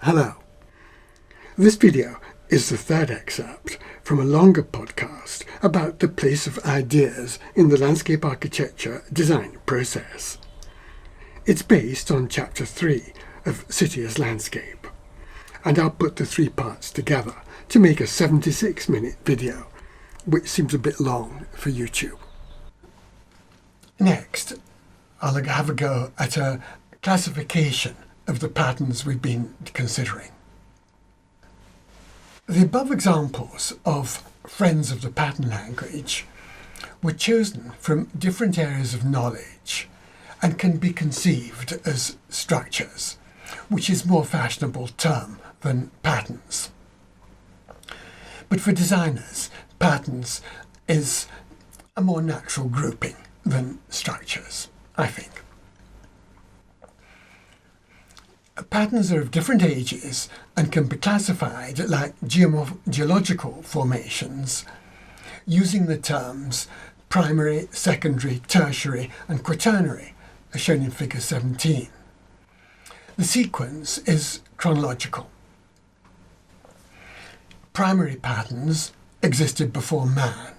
Hello. This video is the third excerpt from a longer podcast about the place of ideas in the landscape architecture design process. It's based on Chapter 3 of City as Landscape, and I'll put the three parts together to make a 76-minute video, which seems a bit long for YouTube. Next, I'll have a go at a classification of the patterns we've been considering. The above examples of friends of the pattern language were chosen from different areas of knowledge and can be conceived as structures, which is a more fashionable term than patterns. But for designers, patterns is a more natural grouping than structures, I think. Patterns are of different ages and can be classified like geological formations using the terms primary, secondary, tertiary and quaternary, as shown in figure 17. The sequence is chronological. Primary patterns existed before man.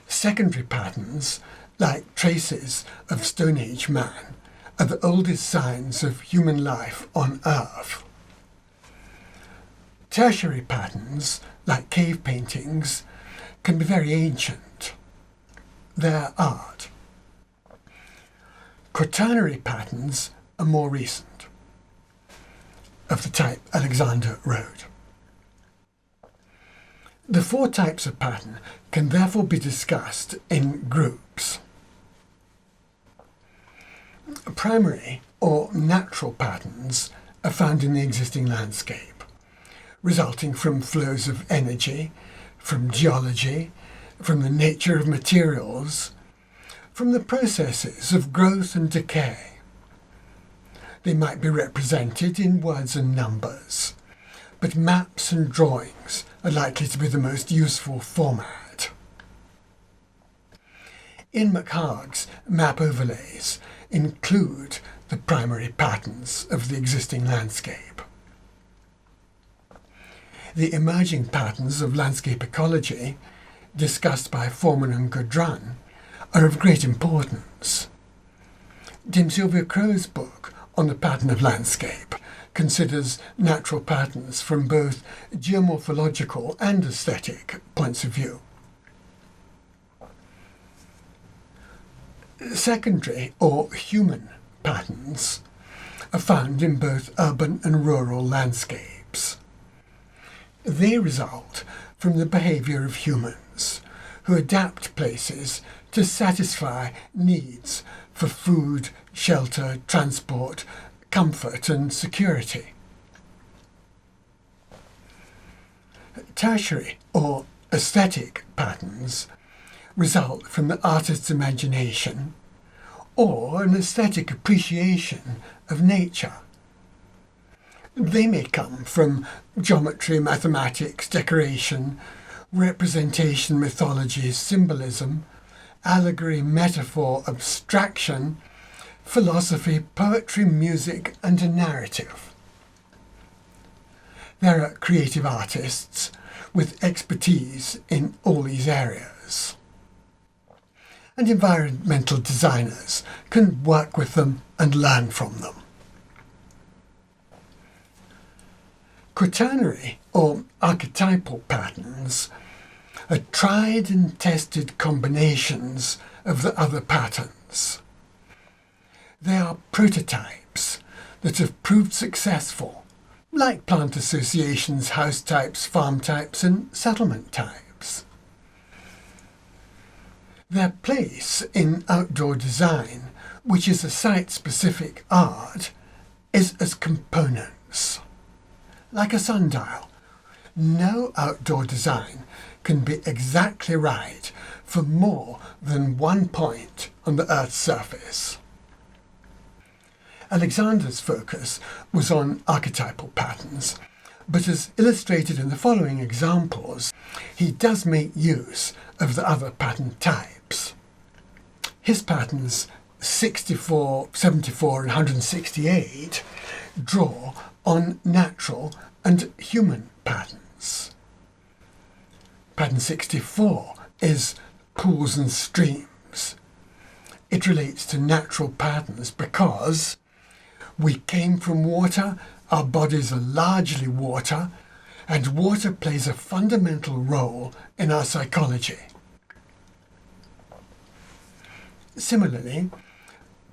Secondary patterns, like traces of Stone Age man, are the oldest signs of human life on Earth. Tertiary patterns, like cave paintings, can be very ancient. They're art. Quaternary patterns are more recent, of the type Alexander wrote. The four types of pattern can therefore be discussed in groups. Primary or natural patterns are found in the existing landscape, resulting from flows of energy, from geology, from the nature of materials, from the processes of growth and decay. They might be represented in words and numbers, but maps and drawings are likely to be the most useful format. In McHarg's map overlays include the primary patterns of the existing landscape. The emerging patterns of landscape ecology, discussed by Foreman and Gudrun, are of great importance. Tim Sylvia Crow's book on the pattern of landscape considers natural patterns from both geomorphological and aesthetic points of view. Secondary or human patterns are found in both urban and rural landscapes. They result from the behaviour of humans who adapt places to satisfy needs for food, shelter, transport, comfort and security. Tertiary or aesthetic patterns result from the artist's imagination or an aesthetic appreciation of nature. They may come from geometry, mathematics, decoration, representation, mythology, symbolism, allegory, metaphor, abstraction, philosophy, poetry, music, and a narrative. There are creative artists with expertise in all these areas. And environmental designers can work with them and learn from them. Quaternary or archetypal patterns are tried and tested combinations of the other patterns. They are prototypes that have proved successful, like plant associations, house types, farm types, and settlement types. Their place in outdoor design, which is a site-specific art, is as components. Like a sundial, no outdoor design can be exactly right for more than one point on the Earth's surface. Alexander's focus was on archetypal patterns, but as illustrated in the following examples, he does make use of the other pattern types. His patterns 64, 74 and 168 draw on natural and human patterns. Pattern 64 is pools and streams. It relates to natural patterns because we came from water, our bodies are largely water, and water plays a fundamental role in our psychology. Similarly,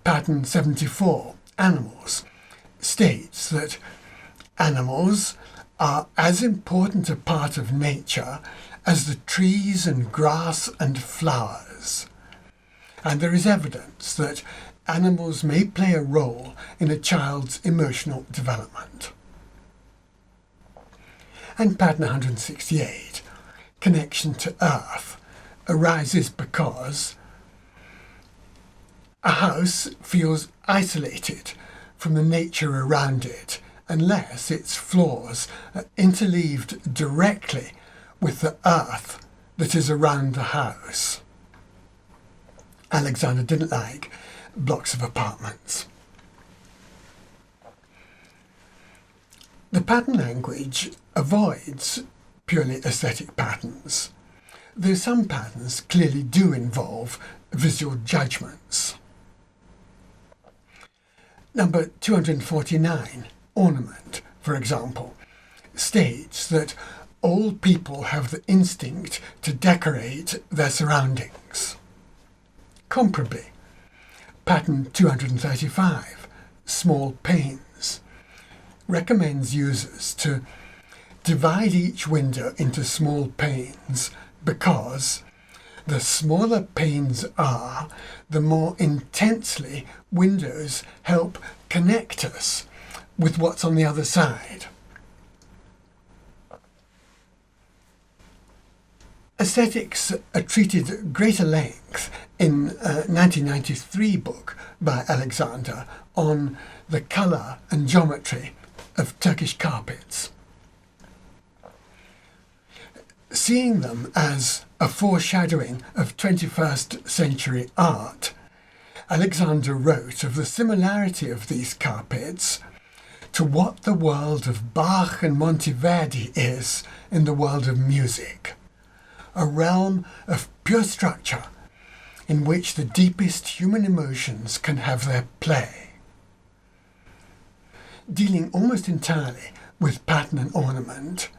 pattern 74, animals, states that animals are as important a part of nature as the trees and grass and flowers. And there is evidence that animals may play a role in a child's emotional development. And pattern 168, connection to earth, arises because a house feels isolated from the nature around it unless its floors are interleaved directly with the earth that is around the house. Alexander didn't like blocks of apartments. The pattern language avoids purely aesthetic patterns, though some patterns clearly do involve visual judgments. Number 249, ornament, for example, states that all people have the instinct to decorate their surroundings. Comparably, pattern 235, small panes, recommends users to divide each window into small panes because the smaller panes are, the more intensely windows help connect us with what's on the other side. Aesthetics are treated at greater length in a 1993 book by Alexander on the colour and geometry of Turkish carpets. Seeing them as a foreshadowing of 21st century art, Alexander wrote of the similarity of these carpets to what the world of Bach and Monteverdi is in the world of music, a realm of pure structure in which the deepest human emotions can have their play. Dealing almost entirely with pattern and ornament,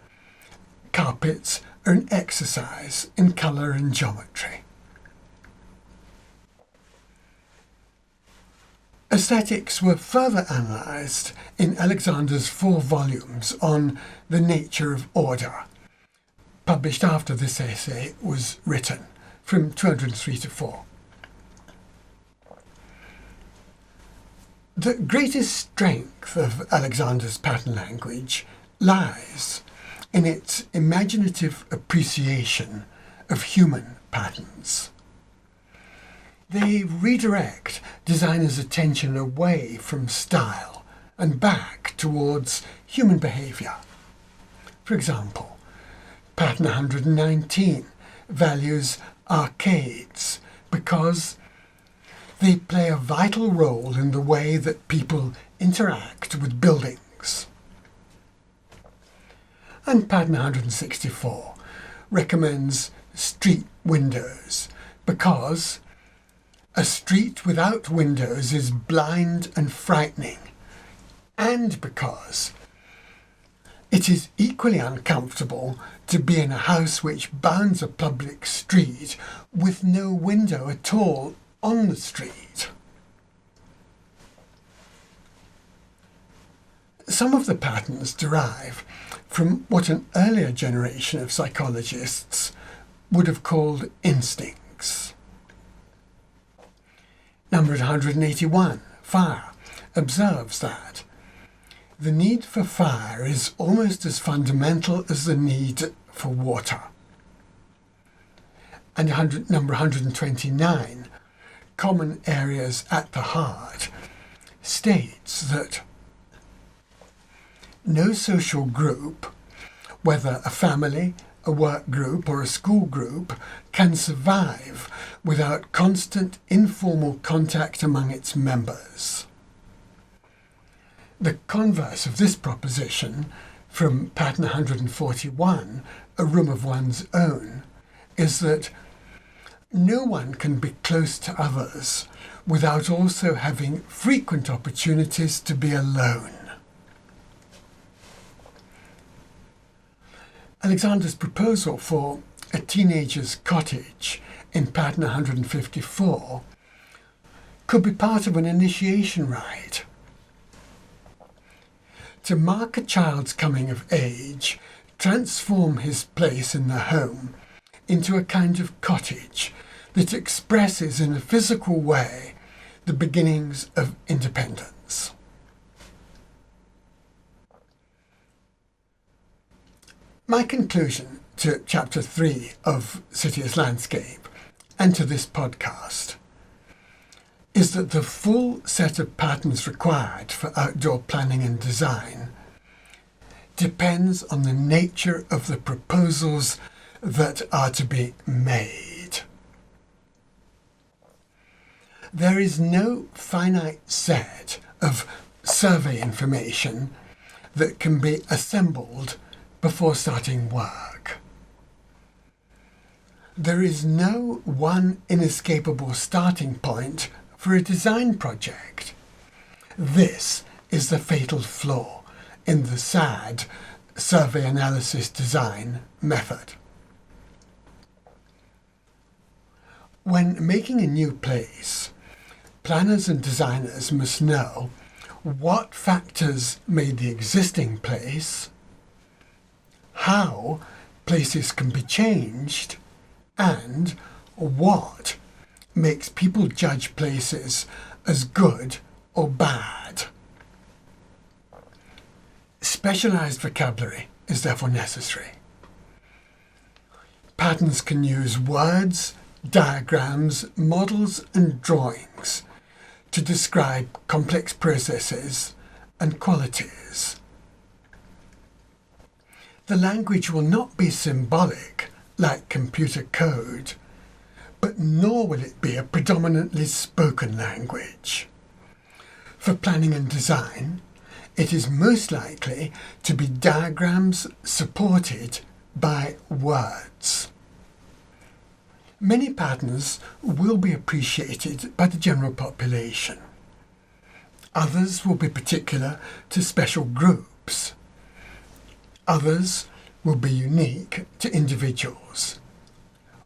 carpets are an exercise in colour and geometry. Aesthetics were further analysed in Alexander's 4 volumes on the nature of order, published after this essay was written, from 203 to 4. The greatest strength of Alexander's pattern language lies in its imaginative appreciation of human patterns. They redirect designers' attention away from style and back towards human behaviour. For example, pattern 119 values arcades because they play a vital role in the way that people interact with buildings. And pattern 164 recommends street windows because a street without windows is blind and frightening, and because it is equally uncomfortable to be in a house which bounds a public street with no window at all on the street. Some of the patterns derive from what an earlier generation of psychologists would have called instincts. Number 181, fire, observes that the need for fire is almost as fundamental as the need for water. And number 129, common areas at the heart, states that no social group, whether a family, a work group or a school group, can survive without constant informal contact among its members. The converse of this proposition from pattern 141, a room of one's own, is that no one can be close to others without also having frequent opportunities to be alone. Alexander's proposal for a teenager's cottage in pattern 154 could be part of an initiation rite. To mark a child's coming of age, transform his place in the home into a kind of cottage that expresses in a physical way the beginnings of independence. My conclusion to Chapter 3 of City as Landscape and to this podcast is that the full set of patterns required for outdoor planning and design depends on the nature of the proposals that are to be made. There is no finite set of survey information that can be assembled before starting work. There is no one inescapable starting point for a design project. This is the fatal flaw in the SAD, Survey Analysis Design method. When making a new place, planners and designers must know what factors made the existing place, how places can be changed, and what makes people judge places as good or bad. Specialised vocabulary is therefore necessary. Patterns can use words, diagrams, models and drawings to describe complex processes and qualities. The language will not be symbolic like computer code, but nor will it be a predominantly spoken language. For planning and design, it is most likely to be diagrams supported by words. Many patterns will be appreciated by the general population. Others will be particular to special groups. Others will be unique to individuals.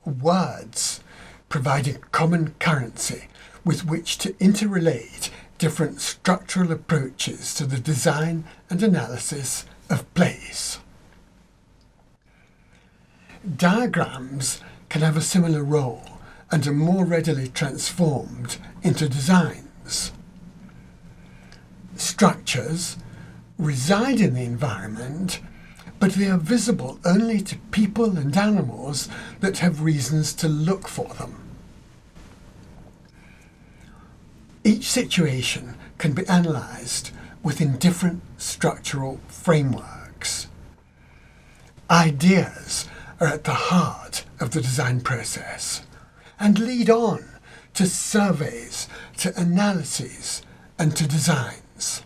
Words provide a common currency with which to interrelate different structural approaches to the design and analysis of place. Diagrams can have a similar role and are more readily transformed into designs. Structures reside in the environment, but they are visible only to people and animals that have reasons to look for them. Each situation can be analysed within different structural frameworks. Ideas are at the heart of the design process and lead on to surveys, to analyses, and to designs.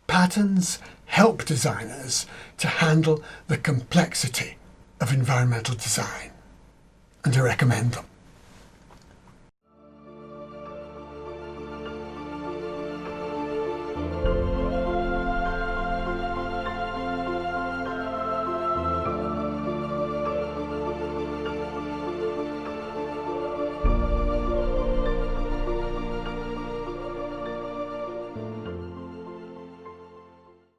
Patterns help designers to handle the complexity of environmental design, and I recommend them.